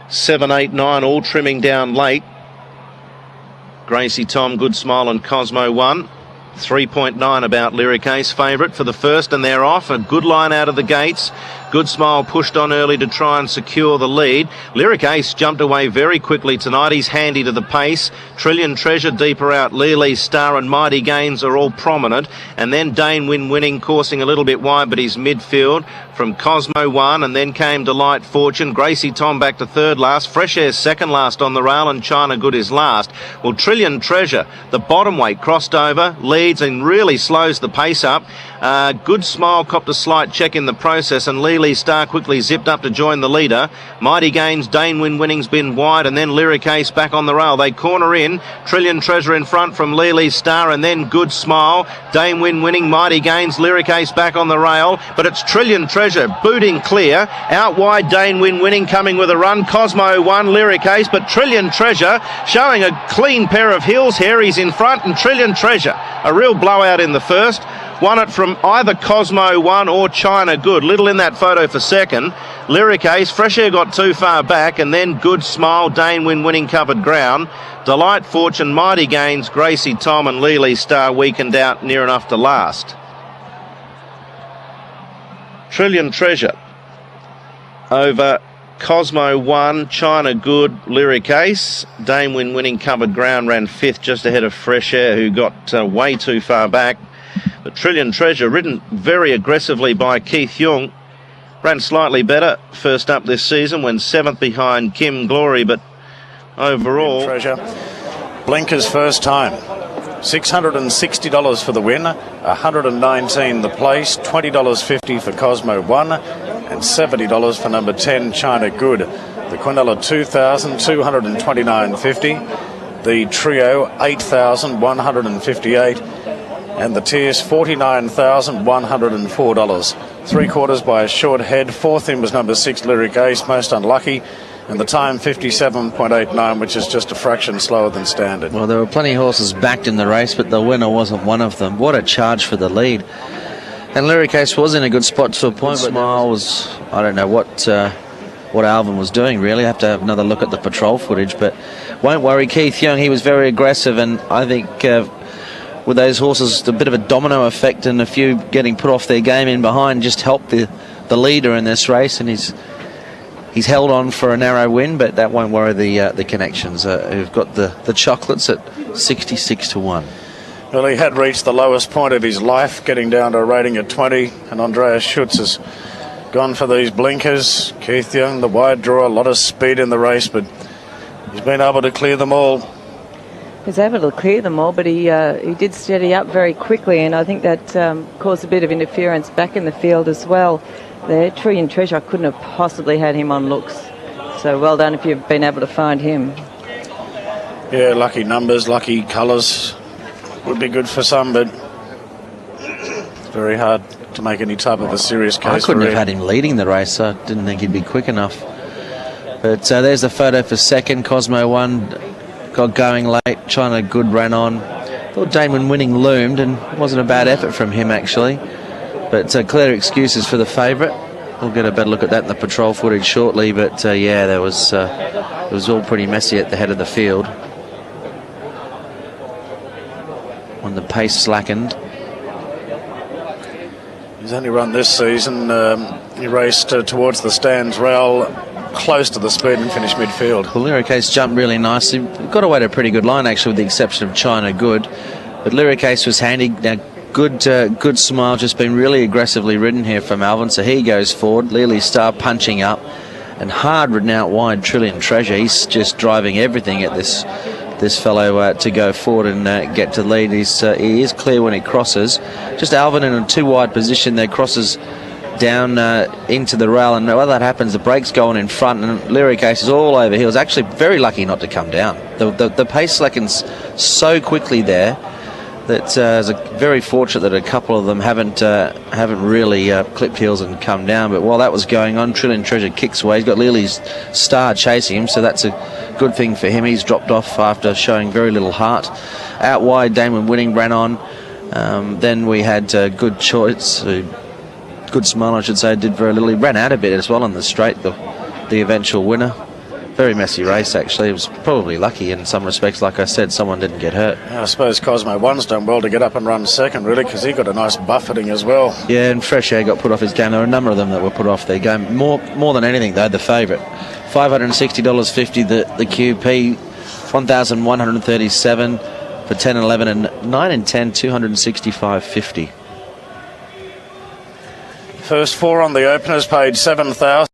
7, 8, 9, all trimming down late. Gracie Tom, Good Smile and Cosmo 1. 3.9 about Lyric Ace, favourite for the first, and they're off. A good line out of the gates. Good Smile pushed on early to try and secure the lead. Lyric Ace jumped away very quickly tonight. He's handy to the pace. Trillion Treasure deeper out. Lily Star and Mighty Gains are all prominent. And then Dane Win Winning coursing a little bit wide, but he's midfield from Cosmo 1, and then came Delight Fortune. Gracie Tom back to third last. Fresh Air second last on the rail, and China Good is last. Well, Trillion Treasure, the bottom weight, crossed over, leads and really slows the pace up. Good Smile copped a slight check in the process, and Lily Star quickly zipped up to join the leader. Mighty Gains, Dane Win Winning's been wide, and then Lyric Ace back on the rail. They corner in. Trillion Treasure in front from Lily Star, and then Good Smile. Dane Win Winning, Mighty Gains, Lyric Ace back on the rail, but it's Trillion Treasure booting clear. Out wide, Dane Win Winning coming with a run. Cosmo 1, Lyric Ace, but Trillion Treasure showing a clean pair of heels here. He's in front, and Trillion Treasure, a real blowout in the first. Won it from either Cosmo 1 or China Good. Little in that photo for second. Lyric Ace, Fresh Air got too far back, and then Good Smile, Dane Win Winning covered ground. Delight Fortune, Mighty Gains, Gracie Tom and Lily Star weakened out near enough to last. Trillion Treasure over Cosmo 1, China Good, Lyric Ace. Dane Win Winning covered ground, ran fifth just ahead of Fresh Air, who got way too far back. But Trillion Treasure, ridden very aggressively by Keith Yeung, ran slightly better first up this season, went seventh behind Kim Glory, but overall... Treasure, blinkers first time. $660 for the win, $119 the place, $20.50 for Cosmo 1, and $70 for number 10, China Good. The Quinella $2,229.50, the Trio $8,158, and the Tiers $49,104. 3/4 by a short head. Fourth in was number 6, Lyric Ace, most unlucky. And the time 57.89, which is just a fraction slower than standard. Well, there were plenty of horses backed in the race, but the winner wasn't one of them. What a charge for the lead. And Lyric Ace was in a good spot to a point, but Smile was, I don't know what Alvin was doing, really. I have to have another look at the patrol footage, but won't worry. Keith Yeung, he was very aggressive, and I think with those horses, a bit of a domino effect, and a few getting put off their game in behind just helped the leader in this race, and he's held on for a narrow win, but that won't worry the connections who've got the chocolates at 66-1. Well, he had reached the lowest point of his life, getting down to a rating of 20, and Andreas Schutz has gone for these blinkers. Keith Yeung, the wide draw, a lot of speed in the race, but he's been able to clear them all. He was able to clear them all, but he did steady up very quickly, and I think that caused a bit of interference back in the field as well. There, Trillion Treasure, I couldn't have possibly had him on looks. So well done if you've been able to find him. Yeah, lucky numbers, lucky colours would be good for some, but it's very hard to make any type of a serious case. I couldn't have had him leading the race. I didn't think he'd be quick enough. But there's the photo for second. Cosmo 1 got going late. China Good ran on. Thought Dane Win Winning loomed, and it wasn't a bad effort from him, actually. But clear excuses for the favourite. We'll get a better look at that in the patrol footage shortly. But yeah, it was all pretty messy at the head of the field when the pace slackened. He's only run this season. He raced towards the stands rail, close to the speed, and finished midfield. Well, Lyric Ace jumped really nicely. Got away to a pretty good line, actually, with the exception of China Good. But Lyric Ace was handy. Now, Good Smile just been really aggressively ridden here from Alvin, so he goes forward. Lily Star punching up, and hard ridden out wide Trillion Treasure. He's just driving everything at this fellow to go forward and get to the lead. He is clear when he crosses. Just Alvin in a too wide position there, crosses down into the rail, and while that happens, the brakes go on in front, and Lyric Ace is all over. He was actually very lucky not to come down. The pace slackens so quickly there that it's very fortunate that a couple of them haven't really clipped heels and come down. But while that was going on, Trillion Treasure kicks away. He's got Lily's Star chasing him, so that's a good thing for him. He's dropped off after showing very little heart. Out wide, Dane Win Winning ran on. Then we had Good Choice, Good Smile, I should say, did very little. He ran out a bit as well on the straight, the eventual winner. Very messy race, actually. It was probably lucky in some respects. Like I said, someone didn't get hurt. I suppose Cosmo 1's done well to get up and run second, really, because he got a nice buffeting as well. Yeah, and Fresh Air got put off his game. There were a number of them that were put off their game. More than anything, though, the favourite. $560.50 the QP, 1,137 for 10 and 11, and 9 and 10, 265.50. First four on the openers paid 7,000.